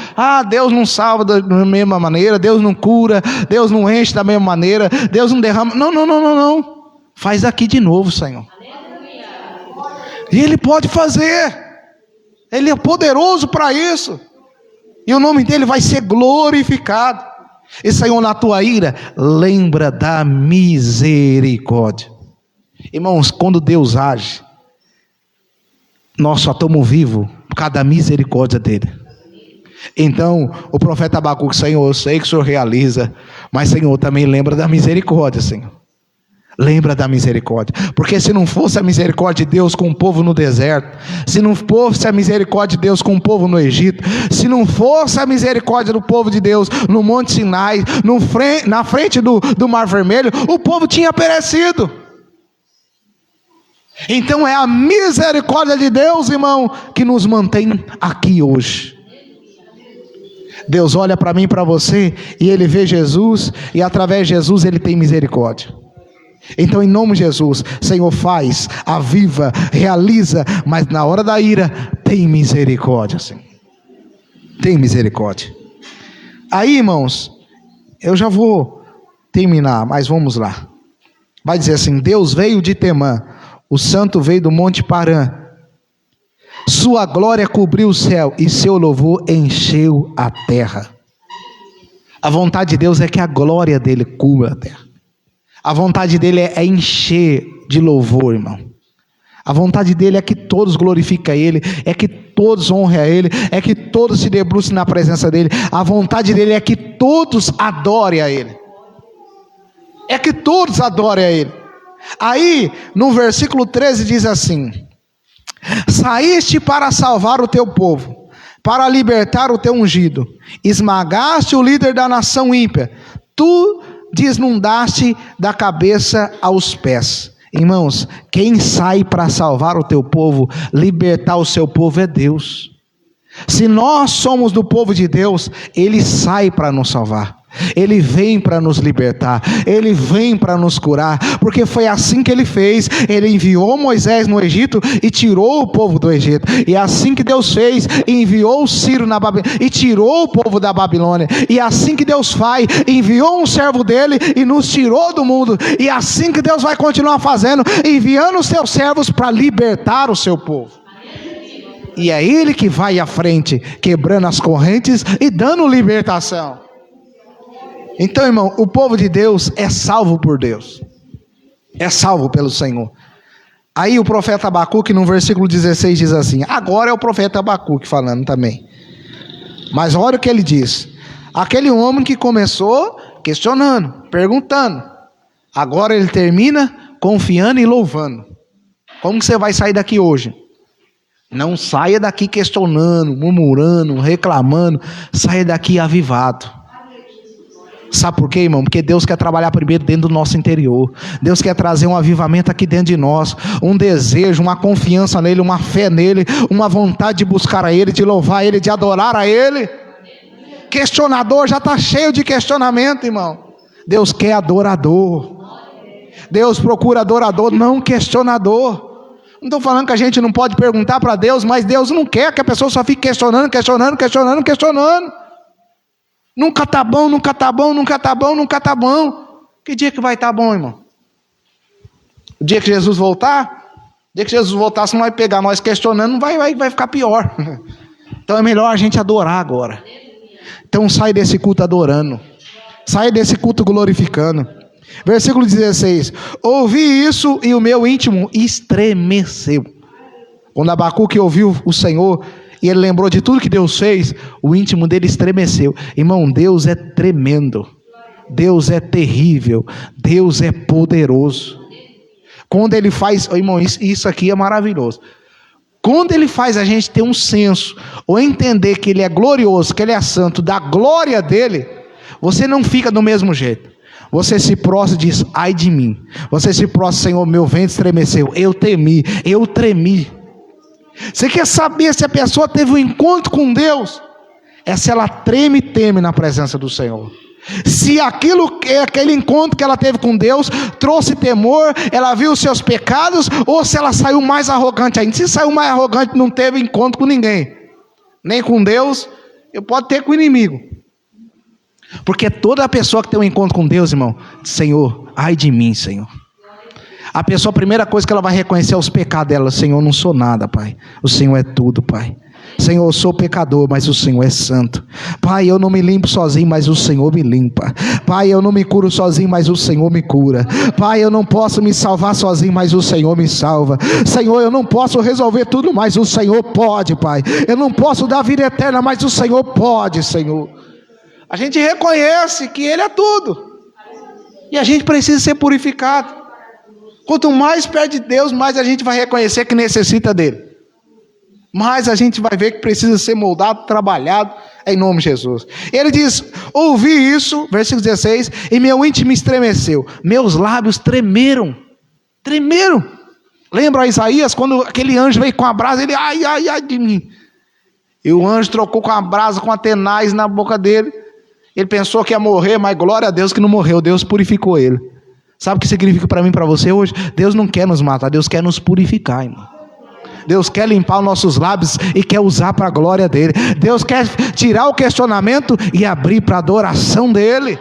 A: Deus não salva da mesma maneira, Deus não cura, Deus não enche da mesma maneira, Deus não derrama. Não. Faz aqui de novo, Senhor. E Ele pode fazer. Ele é poderoso para isso. E o nome dEle vai ser glorificado. E, Senhor, na Tua ira, lembra da misericórdia. Irmãos, quando Deus age, nós só estamos vivos por causa da misericórdia dEle. Então, o profeta Abacuque: Senhor, eu sei que o Senhor realiza, mas, Senhor, também lembra da misericórdia, Senhor. Lembra da misericórdia. Porque se não fosse a misericórdia de Deus com o povo no deserto, se não fosse a misericórdia de Deus com o povo no Egito, se não fosse a misericórdia do povo de Deus no Monte Sinai, na frente do Mar Vermelho, o povo tinha perecido. Então é a misericórdia de Deus, irmão, que nos mantém aqui hoje. Deus olha para mim e para você, e Ele vê Jesus, e através de Jesus Ele tem misericórdia. Então, em nome de Jesus, Senhor, faz, aviva, realiza, mas na hora da ira, tem misericórdia, Senhor. Tem misericórdia. Aí, irmãos, eu já vou terminar, mas vamos lá. Vai dizer assim: Deus veio de Temã, o santo veio do Monte Parã. Sua glória cobriu o céu e seu louvor encheu a terra. A vontade de Deus é que a glória dele cubra a terra. A vontade dele é encher de louvor, irmão. A vontade dele é que todos glorifiquem Ele, é que todos honrem a Ele, é que todos se debrucem na presença dEle. A vontade dele é que todos adorem a Ele. É que todos adorem a Ele. Aí, no versículo 13 diz assim: saíste para salvar o teu povo, para libertar o teu ungido, esmagaste o líder da nação ímpia, tu desnudaste da cabeça aos pés. Irmãos, quem sai para salvar o teu povo, libertar o seu povo, é Deus. Se nós somos do povo de Deus, Ele sai para nos salvar. Ele vem para nos libertar, Ele vem para nos curar, porque foi assim que Ele fez. Ele enviou Moisés no Egito e tirou o povo do Egito, e é assim que Deus fez, enviou o Ciro na Babilônia e tirou o povo da Babilônia, e é assim que Deus faz, enviou um servo dele e nos tirou do mundo, e é assim que Deus vai continuar fazendo, enviando os seus servos para libertar o seu povo. E é Ele que vai à frente, quebrando as correntes e dando libertação. Então, irmão, o povo de Deus é salvo por Deus. É salvo pelo Senhor. Aí o profeta Abacuque, no versículo 16, diz assim, agora é o profeta Abacuque falando também. Mas olha o que ele diz. Aquele homem que começou questionando, perguntando, agora ele termina confiando e louvando. Como que você vai sair daqui hoje? Não saia daqui questionando, murmurando, reclamando. Saia daqui avivado. Sabe por quê, irmão? Porque Deus quer trabalhar primeiro dentro do nosso interior. Deus quer trazer um avivamento aqui dentro de nós. Um desejo, uma confiança nele, uma fé nele. Uma vontade de buscar a ele, de louvar ele, de adorar a ele. Questionador já está cheio de questionamento, irmão. Deus quer adorador. Deus procura adorador, não questionador. Não estou falando que a gente não pode perguntar para Deus, mas Deus não quer que a pessoa só fique questionando. Nunca está bom, nunca está bom, nunca está bom, nunca está bom. Que dia que vai estar bom, irmão? O dia que Jesus voltar? O dia que Jesus voltar, se não vai pegar nós questionando, vai ficar pior. Então é melhor a gente adorar agora. Então sai desse culto adorando. Sai desse culto glorificando. Versículo 16. Ouvi isso e o meu íntimo estremeceu. Quando Abacuque ouviu o Senhor e ele lembrou de tudo que Deus fez, o íntimo dele estremeceu. Irmão, Deus é tremendo. Deus é terrível. Deus é poderoso. Quando ele faz... Irmão, isso aqui é maravilhoso. Quando ele faz a gente ter um senso, ou entender que ele é glorioso, que ele é santo, da glória dele, você não fica do mesmo jeito. Você se prostra e diz, ai de mim. Você se prostra, Senhor, meu ventre estremeceu. Eu tremi. Você quer saber se a pessoa teve um encontro com Deus? É se ela treme e teme na presença do Senhor. Se aquele encontro que ela teve com Deus trouxe temor, ela viu os seus pecados, ou se ela saiu mais arrogante ainda. Se saiu mais arrogante, não teve encontro com ninguém, nem com Deus, pode ter com o inimigo. Porque toda pessoa que tem um encontro com Deus, irmão, Senhor, ai de mim, Senhor. A pessoa, a primeira coisa que ela vai reconhecer é os pecados dela. Senhor, eu não sou nada, Pai. O Senhor é tudo, Pai. Senhor, eu sou pecador, mas o Senhor é santo. Pai, eu não me limpo sozinho, mas o Senhor me limpa. Pai, eu não me curo sozinho, mas o Senhor me cura. Pai, eu não posso me salvar sozinho, mas o Senhor me salva. Senhor, eu não posso resolver tudo, mas o Senhor pode, Pai. Eu não posso dar vida eterna, mas o Senhor pode, Senhor. A gente reconhece que Ele é tudo. E a gente precisa ser purificado. Quanto mais perto de Deus, mais a gente vai reconhecer que necessita dEle. Mais a gente vai ver que precisa ser moldado, trabalhado, em nome de Jesus. Ele diz, ouvi isso, versículo 16, e meu íntimo estremeceu. Meus lábios tremeram. Lembra Isaías, quando aquele anjo veio com a brasa, ele, ai de mim. E o anjo trocou com a brasa, com a tenaz na boca dele. Ele pensou que ia morrer, mas glória a Deus que não morreu. Deus purificou ele. Sabe o que significa para mim e para você hoje? Deus não quer nos matar, Deus quer nos purificar, irmão. Deus quer limpar os nossos lábios e quer usar para a glória dele. Deus quer tirar o questionamento e abrir para a adoração dele.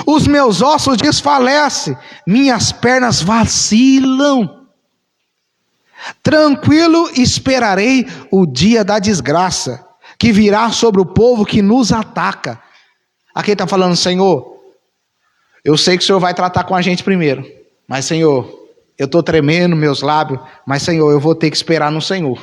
A: Os meus ossos desfalecem, minhas pernas vacilam. Tranquilo esperarei o dia da desgraça, que virá sobre o povo que nos ataca. Aqui está falando, Senhor, eu sei que o Senhor vai tratar com a gente primeiro, mas Senhor, eu estou tremendo meus lábios, mas Senhor, eu vou ter que esperar no Senhor,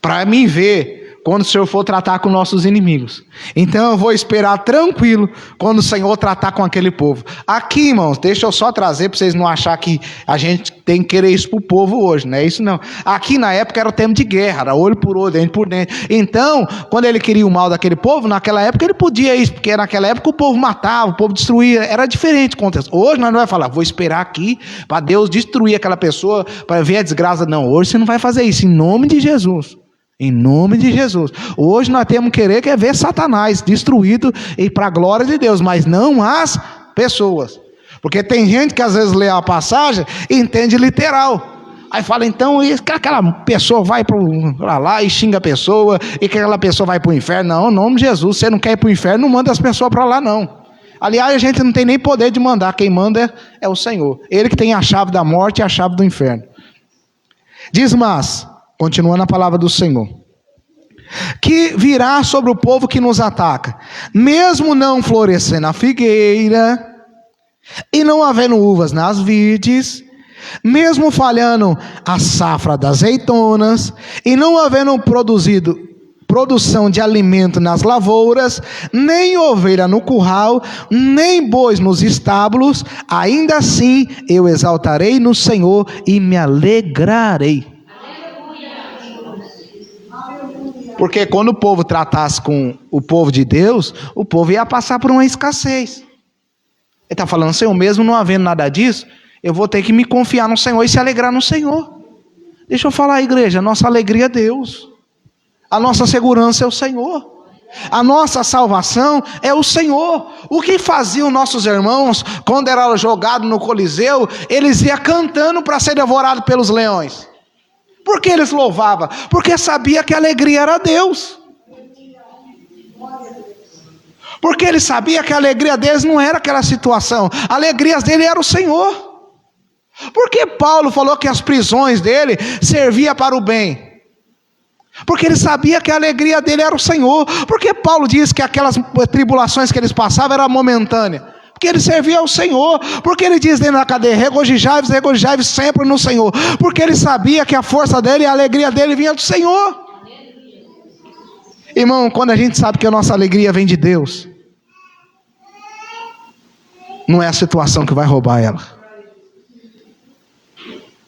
A: para mim ver quando o Senhor for tratar com nossos inimigos. Então eu vou esperar tranquilo quando o Senhor tratar com aquele povo. Aqui, irmãos, deixa eu só trazer para vocês não acharem que a gente tem que querer isso para o povo hoje, não é isso não. Aqui na época era o tempo de guerra, era olho por olho, dente por dente. Então, quando ele queria o mal daquele povo, naquela época ele podia isso, porque naquela época o povo matava, o povo destruía, era diferente. Hoje nós não vamos falar, vou esperar aqui para Deus destruir aquela pessoa, para ver a desgraça. Não, hoje você não vai fazer isso, em nome de Jesus. Em nome de Jesus. Hoje nós temos que querer ver Satanás destruído e para a glória de Deus, mas não as pessoas. Porque tem gente que às vezes lê a passagem e entende literal. Aí fala, então, que aquela pessoa vai para lá e xinga a pessoa, e que aquela pessoa vai para o inferno. Não, em nome de Jesus, você não quer ir para o inferno, não manda as pessoas para lá não. Aliás, a gente não tem nem poder de mandar, quem manda é o Senhor. Ele que tem a chave da morte e a chave do inferno. Diz mas, continuando a palavra do Senhor, que virá sobre o povo que nos ataca, mesmo não florescendo a figueira, e não havendo uvas nas vides, mesmo falhando a safra das azeitonas, e não havendo produção de alimento nas lavouras, nem ovelha no curral, nem bois nos estábulos, ainda assim eu exaltarei no Senhor e me alegrarei. Porque quando o povo tratasse com o povo de Deus, o povo ia passar por uma escassez. Ele está falando, Senhor, mesmo não havendo nada disso, eu vou ter que me confiar no Senhor e se alegrar no Senhor. Deixa eu falar, igreja, a nossa alegria é Deus. A nossa segurança é o Senhor. A nossa salvação é o Senhor. O que faziam nossos irmãos quando eram jogados no Coliseu? Eles iam cantando para ser devorados pelos leões. Por que eles louvavam? Porque sabia que a alegria era Deus. Porque ele sabia que a alegria deles não era aquela situação. A alegria dele era o Senhor. Porque Paulo falou que as prisões dele serviam para o bem? Porque ele sabia que a alegria dele era o Senhor. Porque Paulo diz que aquelas tribulações que eles passavam eram momentâneas? Porque ele servia ao Senhor. Porque ele diz dentro da cadeia, regozijai-vos sempre no Senhor. Porque ele sabia que a força dele e a alegria dele vinha do Senhor. Irmão, quando a gente sabe que a nossa alegria vem de Deus, não é a situação que vai roubar ela.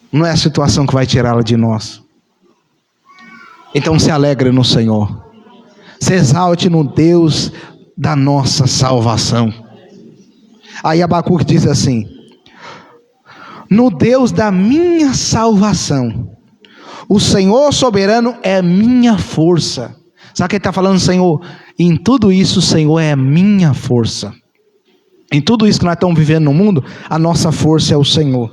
A: Não é a situação que vai tirá-la de nós. Então se alegre no Senhor. Se exalte no Deus da nossa salvação. Aí Abacuque diz assim: no Deus da minha salvação, o Senhor soberano é minha força. Sabe o que ele está falando, Senhor? Em tudo isso o Senhor é minha força. Em tudo isso que nós estamos vivendo no mundo, a nossa força é o Senhor.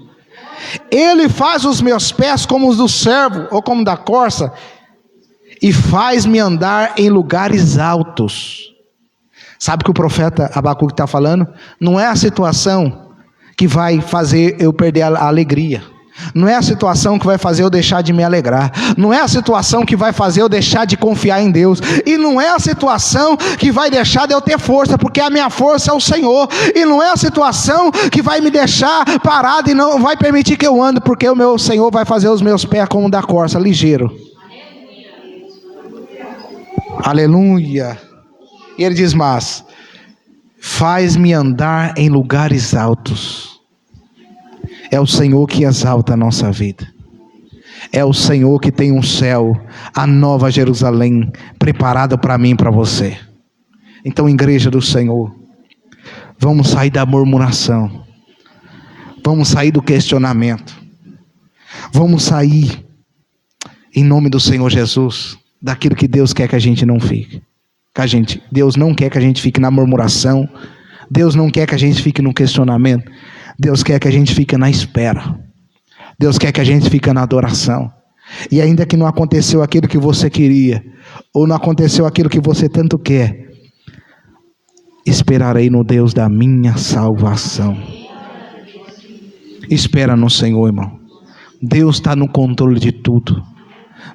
A: Ele faz os meus pés como os do servo, ou como da corça, e faz-me andar em lugares altos. Sabe o que o profeta Abacuque está falando? Não é a situação que vai fazer eu perder a alegria. Não é a situação que vai fazer eu deixar de me alegrar. Não é a situação que vai fazer eu deixar de confiar em Deus. E não é a situação que vai deixar de eu ter força, porque a minha força é o Senhor. E não é a situação que vai me deixar parado e não vai permitir que eu ande, porque o meu Senhor vai fazer os meus pés como da corça, ligeiro. Aleluia. E ele diz, mas faz-me andar em lugares altos. É o Senhor que exalta a nossa vida. É o Senhor que tem um céu, a nova Jerusalém, preparada para mim e para você. Então, igreja do Senhor, vamos sair da murmuração. Vamos sair do questionamento. Vamos sair, em nome do Senhor Jesus, daquilo que Deus quer que a gente não fique. Deus não quer que a gente fique na murmuração. Deus não quer que a gente fique no questionamento. Deus quer que a gente fique na espera. Deus quer que a gente fique na adoração. E ainda que não aconteceu aquilo que você queria, ou não aconteceu aquilo que você tanto quer, esperarei no Deus da minha salvação. Espera no Senhor, irmão. Deus está no controle de tudo.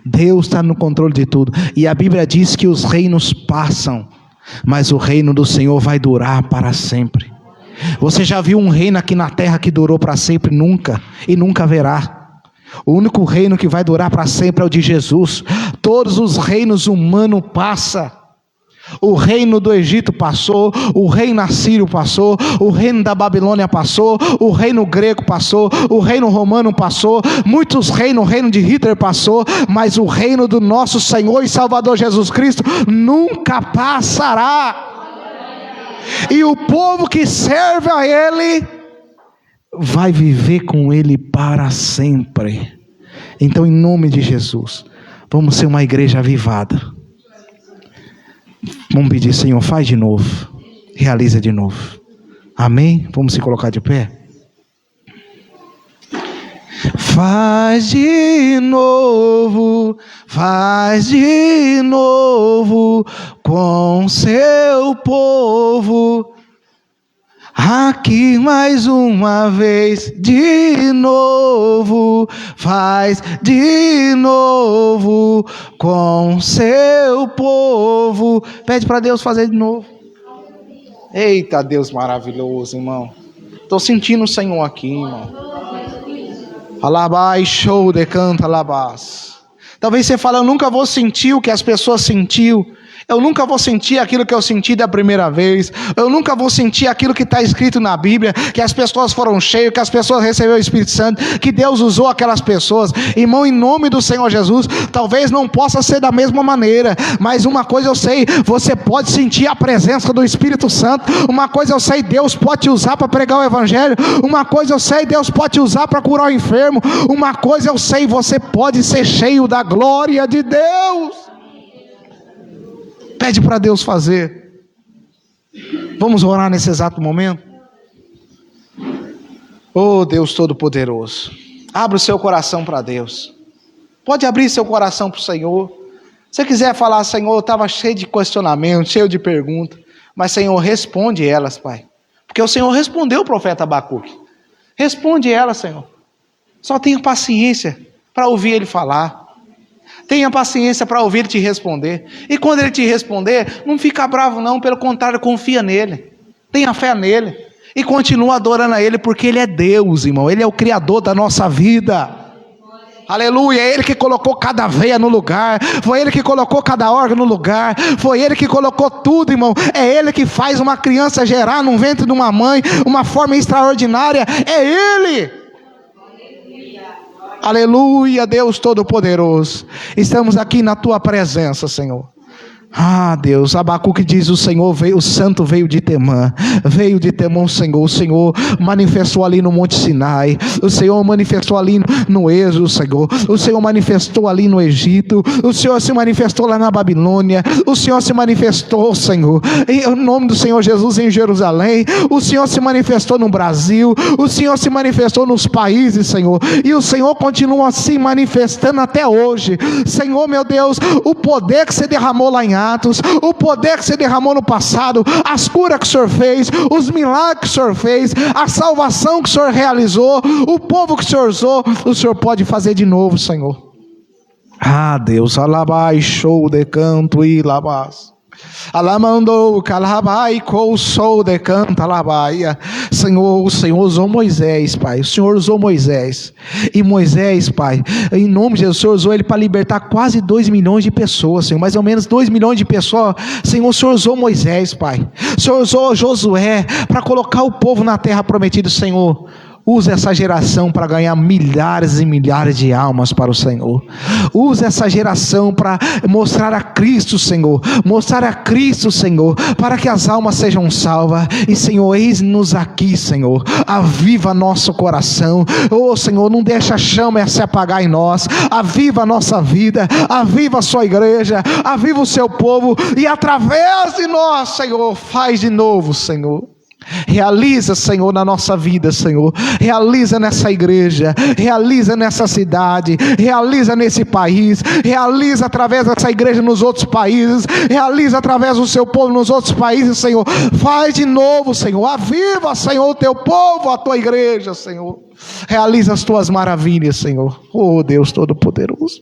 A: Deus está no controle de tudo. E a Bíblia diz que os reinos passam, mas o reino do Senhor vai durar para sempre. Você já viu um reino aqui na terra que durou para sempre? Nunca, e nunca haverá. O único reino que vai durar para sempre é o de Jesus. Todos os reinos humanos passam. O reino do Egito passou, o reino assírio passou, o reino da Babilônia passou, o reino grego passou, o reino romano passou, muitos reinos, o reino de Hitler passou, mas o reino do nosso Senhor e Salvador Jesus Cristo nunca passará. E o povo que serve a Ele vai viver com Ele para sempre. Então, em nome de Jesus, vamos ser uma igreja avivada. Vamos pedir, Senhor, faz de novo, realiza de novo. Amém? Vamos se colocar de pé. Faz de novo com seu povo. aqui mais uma vez, de novo, faz de novo com seu povo. Pede para Deus fazer de novo. Eita, Deus maravilhoso, irmão. Estou sentindo o Senhor aqui, irmão. Alabai, show de canta, alabás. Talvez você fale, eu nunca vou sentir o que as pessoas sentiu. Eu nunca vou sentir aquilo que eu senti da primeira vez. Eu nunca vou sentir aquilo que está escrito na Bíblia, que as pessoas foram cheias, que as pessoas receberam o Espírito Santo, que Deus usou aquelas pessoas. Irmão, em nome do Senhor Jesus, talvez não possa ser da mesma maneira, mas uma coisa eu sei, você pode sentir a presença do Espírito Santo. Uma coisa eu sei, Deus pode te usar para pregar o Evangelho. Uma coisa eu sei, Deus pode te usar para curar o enfermo. Uma coisa eu sei, você pode ser cheio da glória de Deus. Pede para Deus fazer. Vamos orar nesse exato momento? Oh Deus Todo-Poderoso, abra o seu coração para Deus. Pode abrir seu coração para o Senhor. Se você quiser falar, Senhor, eu estava cheio de questionamentos, cheio de perguntas, mas Senhor, responde elas, Pai, porque o Senhor respondeu o profeta Abacuque. Responde elas, Senhor. Só tenha paciência para ouvir Ele falar. Tenha paciência para ouvir Ele te responder. E quando Ele te responder, não fica bravo não, pelo contrário, confia nele. Tenha fé nele. E continua adorando a Ele, porque Ele é Deus, irmão. Ele é o Criador da nossa vida. Aleluia, é Ele que colocou cada veia no lugar. Foi Ele que colocou cada órgão no lugar. Foi Ele que colocou tudo, irmão. É Ele que faz uma criança gerar no ventre de uma mãe uma forma extraordinária. É Ele. Aleluia, Deus Todo-Poderoso. Estamos aqui na Tua presença, Senhor. Ah, Deus, Abacuque diz, o Senhor veio, o Santo veio de Temã, o Senhor manifestou ali no Monte Sinai, o Senhor manifestou ali no Êxodo, Senhor, o Senhor manifestou ali no Egito, o Senhor se manifestou lá na Babilônia, o Senhor se manifestou, Senhor, em nome do Senhor Jesus em Jerusalém, o Senhor se manifestou no Brasil, o Senhor se manifestou nos países, Senhor, e o Senhor continua se manifestando até hoje, Senhor meu Deus, o poder que você derramou lá em Atos, o poder que você derramou no passado, as curas que o Senhor fez, os milagres que o Senhor fez, a salvação que o Senhor realizou, o povo que o Senhor usou, o Senhor pode fazer de novo, Senhor. Ah, Deus, alabai, show de canto e labás. Alamandou, calabai, sou de canta, alabaia. Senhor, o Senhor usou Moisés, Pai. O Senhor usou Moisés. E Moisés, Pai, em nome de Jesus, o Senhor usou ele para libertar quase 2 milhões de pessoas, Senhor. Mais ou menos 2 milhões de pessoas. Senhor, o Senhor usou Moisés, Pai. O Senhor usou Josué para colocar o povo na terra prometida, Senhor. Usa essa geração para ganhar milhares e milhares de almas para o Senhor. Usa essa geração para mostrar a Cristo, Senhor. Mostrar a Cristo, Senhor, para que as almas sejam salvas. E, Senhor, eis-nos aqui, Senhor. Aviva nosso coração. Oh, Senhor, não deixa a chama se apagar em nós. Aviva a nossa vida. Aviva a sua igreja. Aviva o seu povo. E através de nós, Senhor, faz de novo, Senhor. Realiza, Senhor, na nossa vida, Senhor. Realiza nessa igreja, realiza nessa cidade, realiza nesse país, realiza através dessa igreja nos outros países, realiza através do seu povo nos outros países, Senhor. Faz de novo, Senhor. Aviva, Senhor, o teu povo, a tua igreja, Senhor. Realiza as tuas maravilhas, Senhor. Oh, Deus Todo-Poderoso.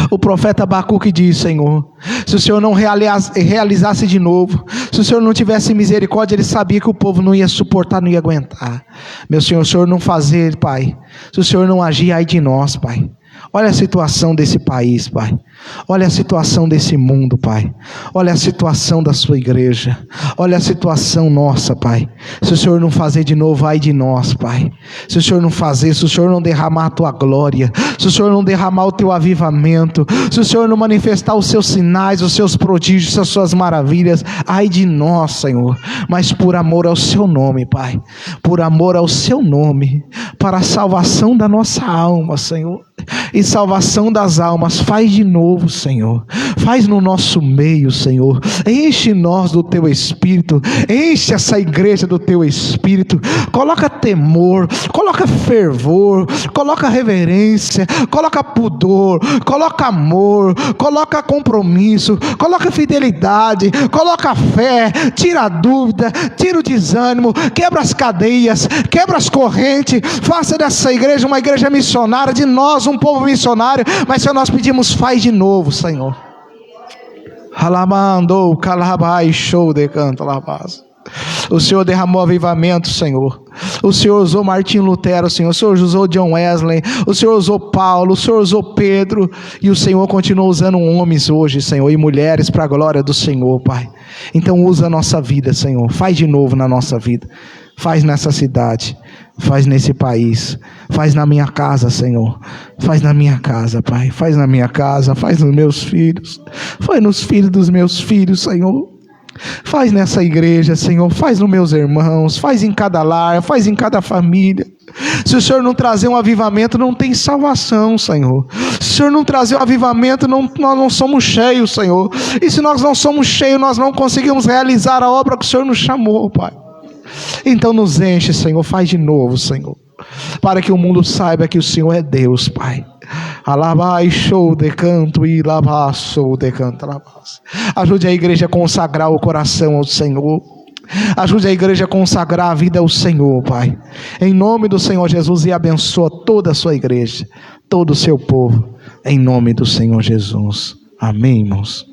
A: O profeta Abacuque diz, Senhor, se o Senhor não realizasse de novo, se o Senhor não tivesse misericórdia, ele sabia que o povo não ia suportar, não ia aguentar. Meu Senhor, o Senhor não fazer, Pai, se o Senhor não agir, ai de nós, Pai. Olha a situação desse país, Pai. Olha a situação desse mundo, Pai. Olha a situação da sua igreja. Olha a situação nossa, Pai. Se o Senhor não fazer de novo, ai de nós, Pai. Se o Senhor não fazer, se o Senhor não derramar a tua glória, se o Senhor não derramar o teu avivamento, se o Senhor não manifestar os seus sinais, os seus prodígios, as suas maravilhas, ai de nós, Senhor. Mas por amor ao seu nome, Pai. Por amor ao seu nome, para a salvação da nossa alma, Senhor. e salvação das almas. Faz de novo, Senhor. Faz no nosso meio, Senhor. Enche nós do Teu Espírito. Enche essa igreja do Teu Espírito. Coloca temor, coloca fervor, coloca reverência, coloca pudor, coloca amor, coloca compromisso, coloca fidelidade, coloca fé. Tira a dúvida, tira o desânimo, quebra as cadeias, quebra as correntes. Faça dessa igreja uma igreja missionária, de nós um povo missionário. Mas Senhor, nós pedimos, faz de novo, Senhor. Alamandou, calabai, show de canto, labaz. O Senhor derramou avivamento, Senhor. O Senhor usou Martinho Lutero, Senhor. O Senhor usou John Wesley. O Senhor usou Paulo. O Senhor usou Pedro. E o Senhor continua usando homens hoje, Senhor, e mulheres para a glória do Senhor, Pai. Então usa a nossa vida, Senhor. Faz de novo na nossa vida. Faz nessa cidade. Faz nesse país. Faz na minha casa, Senhor. Faz na minha casa, Pai. Faz na minha casa. Faz nos meus filhos. Faz nos filhos dos meus filhos, Senhor. Faz nessa igreja, Senhor. Faz nos meus irmãos. Faz em cada lar. Faz em cada família. Se o Senhor não trazer um avivamento, não tem salvação, Senhor. Se o Senhor não trazer um avivamento, nós não somos cheios, Senhor. E se nós não somos cheios, nós não conseguimos realizar a obra que o Senhor nos chamou, Pai. Então nos enche, Senhor. Faz de novo, Senhor, para que o mundo saiba que o Senhor é Deus, Pai. Alabai, show de canto e lavá, show de canto. Ajude a igreja a consagrar o coração ao Senhor. Ajude a igreja a consagrar a vida ao Senhor, Pai. Em nome do Senhor Jesus, e abençoa toda a sua igreja, todo o seu povo, em nome do Senhor Jesus. Amém, irmãos.